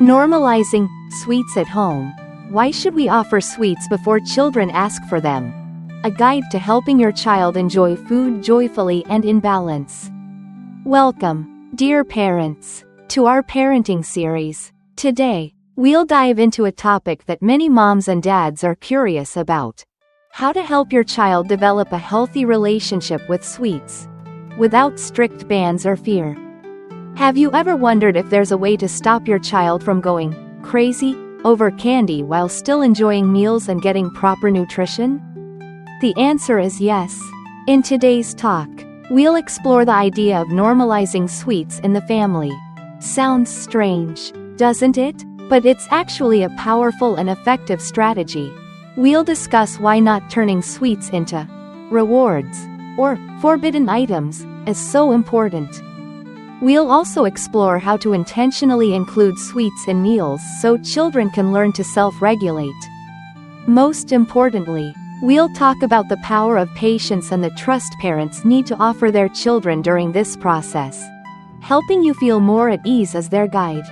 Normalizing sweets at home. Why should we offer sweets before children ask for them? A guide to helping your child enjoy food joyfully and in balance. Welcome, dear parents, to our parenting series. Today, we'll dive into a topic that many moms and dads are curious about: how to help your child develop a healthy relationship with sweets, without strict bans or fear. Have you ever wondered if there's a way to stop your child from going crazy over candy while still enjoying meals and getting proper nutrition? The answer is yes. In today's talk, we'll explore the idea of normalizing sweets in the family. Sounds strange, doesn't it? But it's actually a powerful and effective strategy. We'll discuss why not turning sweets into rewards or forbidden items is so important. We'll also explore how to intentionally include sweets in meals so children can learn to self-regulate. Most importantly, we'll talk about the power of patience and the trust parents need to offer their children during this process, helping you feel more at ease as their guide.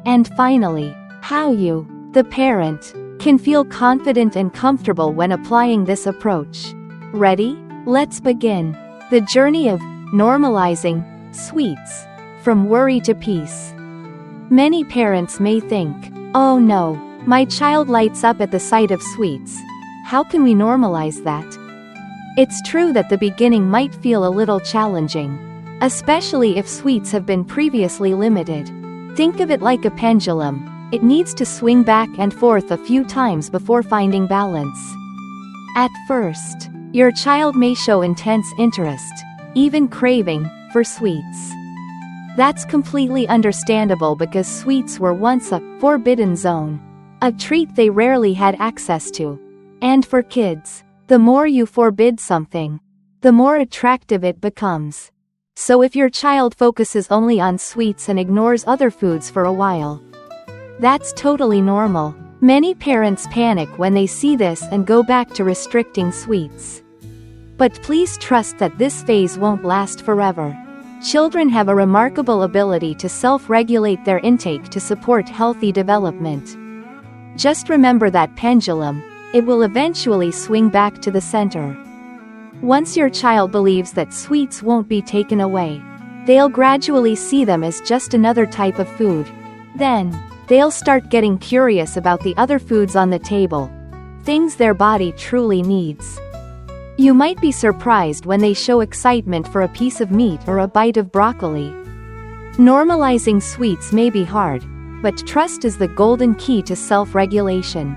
And finally, how you, the parent, can feel confident and comfortable when applying this approach. Ready? Let's begin the journey of normalizing sweets, from worry to peace. Many parents may think, "Oh no, my child lights up at the sight of sweets. How can we normalize that?" It's true that the beginning might feel a little challenging, especially if sweets have been previously limited. Think of it like a pendulum. It needs to swing back and forth a few times before finding balance. At first, your child may show intense interest, even craving, for sweets. That's completely understandable because sweets were once a forbidden zone, a treat they rarely had access to. And for kids, the more you forbid something, the more attractive it becomes. So if your child focuses only on sweets and ignores other foods for a while, that's totally normal. Many parents panic when they see this and go back to restricting sweets. But please trust that this phase won't last forever. Children have a remarkable ability to self-regulate their intake to support healthy development. Just remember that pendulum, it will eventually swing back to the center. Once your child believes that sweets won't be taken away, they'll gradually see them as just another type of food. Then, they'll start getting curious about the other foods on the table, things their body truly needs. You might be surprised when they show excitement for a piece of meat or a bite of broccoli. Normalizing sweets may be hard, but trust is the golden key to self-regulation.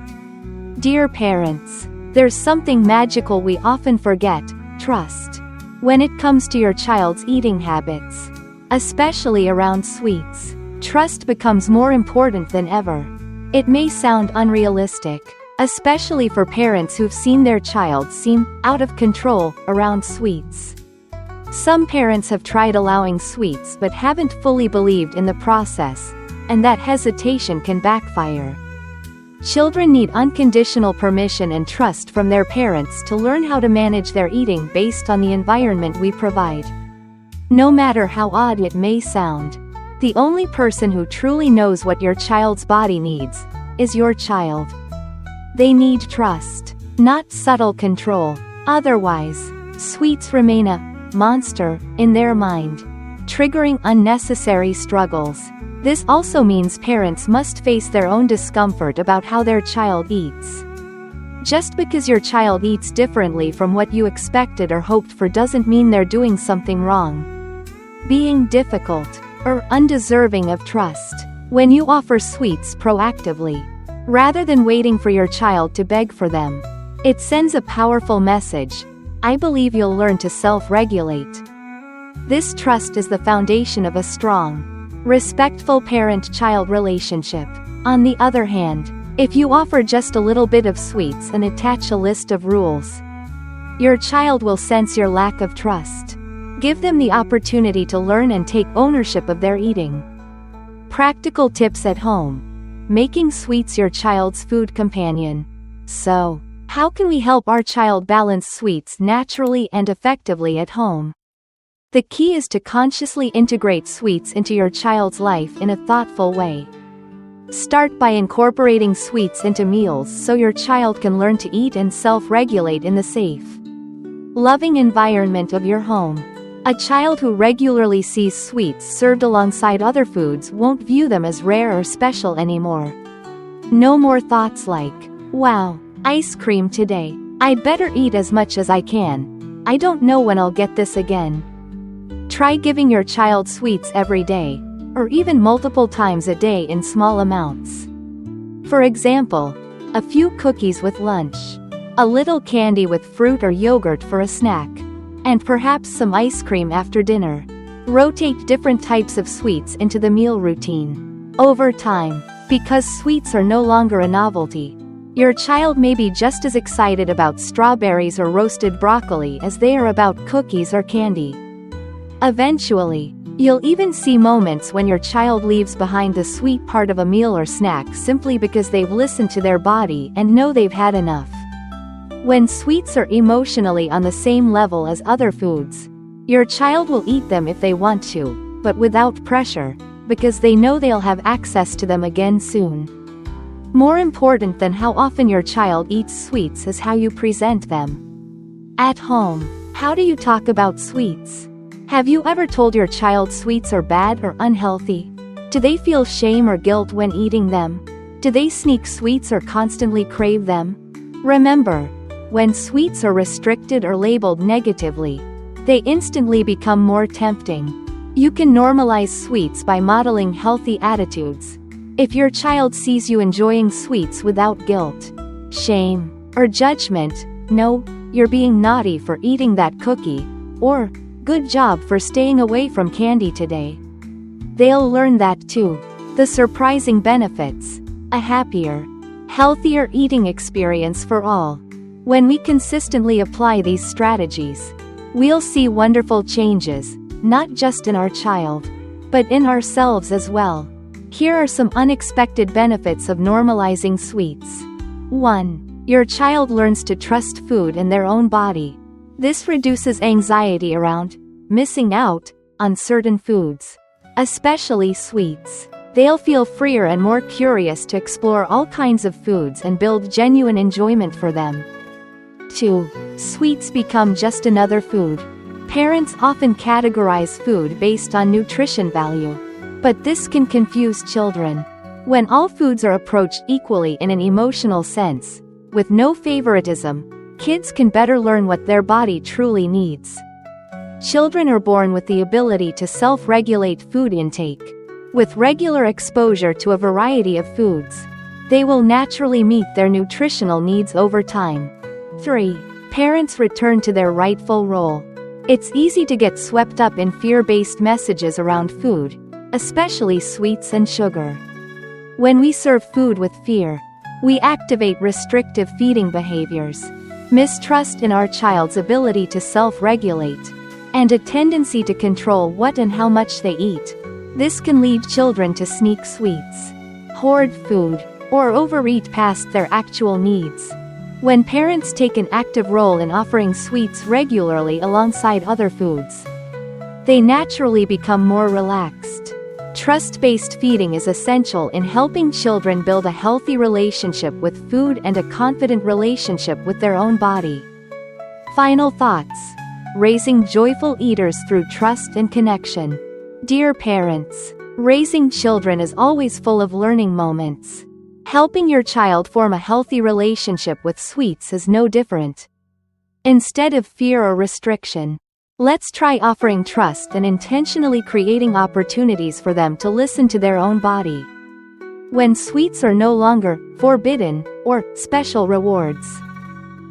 Dear parents, there's something magical we often forget: trust. When it comes to your child's eating habits, especially around sweets, trust becomes more important than ever. It may sound unrealistic, especially for parents who've seen their child seem out of control around sweets. Some parents have tried allowing sweets but haven't fully believed in the process, and that hesitation can backfire. Children need unconditional permission and trust from their parents to learn how to manage their eating based on the environment we provide. No matter how odd it may sound, the only person who truly knows what your child's body needs is your child. They need trust, not subtle control. Otherwise, sweets remain a monster in their mind, triggering unnecessary struggles. This also means parents must face their own discomfort about how their child eats. Just because your child eats differently from what you expected or hoped for doesn't mean they're doing something wrong, being difficult, or undeserving of trust. When you offer sweets proactively, rather than waiting for your child to beg for them, it sends a powerful message: I believe you'll learn to self-regulate. This trust is the foundation of a strong, respectful parent-child relationship. On the other hand, if you offer just a little bit of sweets and attach a list of rules, your child will sense your lack of trust. Give them the opportunity to learn and take ownership of their eating. Practical tips at home: making sweets your child's food companion. So, how can we help our child balance sweets naturally and effectively at home? The key is to consciously integrate sweets into your child's life in a thoughtful way. Start by incorporating sweets into meals so your child can learn to eat and self-regulate in the safe, loving environment of your home. A child who regularly sees sweets served alongside other foods won't view them as rare or special anymore. No more thoughts like, "Wow, ice cream today. I'd better eat as much as I can. I don't know when I'll get this again." Try giving your child sweets every day, or even multiple times a day in small amounts. For example, a few cookies with lunch, a little candy with fruit or yogurt for a snack, and perhaps some ice cream after dinner. Rotate different types of sweets into the meal routine. Over time, because sweets are no longer a novelty, your child may be just as excited about strawberries or roasted broccoli as they are about cookies or candy. Eventually, you'll even see moments when your child leaves behind the sweet part of a meal or snack simply because they've listened to their body and know they've had enough. When sweets are emotionally on the same level as other foods, your child will eat them if they want to, but without pressure, because they know they'll have access to them again soon. More important than how often your child eats sweets is how you present them. At home, how do you talk about sweets? Have you ever told your child sweets are bad or unhealthy? Do they feel shame or guilt when eating them? Do they sneak sweets or constantly crave them? Remember, when sweets are restricted or labeled negatively, they instantly become more tempting. You can normalize sweets by modeling healthy attitudes. If your child sees you enjoying sweets without guilt, shame, or judgment, "No, you're being naughty for eating that cookie," or "Good job for staying away from candy today," they'll learn that too. The surprising benefits: a happier, healthier eating experience for all. When we consistently apply these strategies, we'll see wonderful changes, not just in our child, but in ourselves as well. Here are some unexpected benefits of normalizing sweets. 1. Your child learns to trust food and their own body. This reduces anxiety around missing out on certain foods, especially sweets. They'll feel freer and more curious to explore all kinds of foods and build genuine enjoyment for them. 2. Sweets become just another food. Parents often categorize food based on nutrition value, but this can confuse children. When all foods are approached equally in an emotional sense, with no favoritism, kids can better learn what their body truly needs. Children are born with the ability to self-regulate food intake. With regular exposure to a variety of foods, they will naturally meet their nutritional needs over time. 3. Parents return to their rightful role. It's easy to get swept up in fear-based messages around food, especially sweets and sugar. When we serve food with fear, we activate restrictive feeding behaviors, mistrust in our child's ability to self-regulate, and a tendency to control what and how much they eat. This can lead children to sneak sweets, hoard food, or overeat past their actual needs. When parents take an active role in offering sweets regularly alongside other foods, they naturally become more relaxed. Trust-based feeding is essential in helping children build a healthy relationship with food and a confident relationship with their own body. Final thoughts: raising joyful eaters through trust and connection. Dear parents, raising children is always full of learning moments. Helping your child form a healthy relationship with sweets is no different. Instead of fear or restriction, let's try offering trust and intentionally creating opportunities for them to listen to their own body. When sweets are no longer forbidden or special rewards,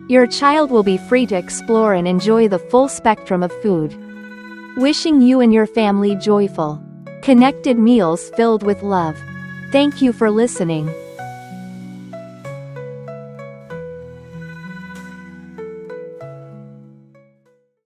your child will be free to explore and enjoy the full spectrum of food. Wishing you and your family joyful, connected meals filled with love. Thank you for listening.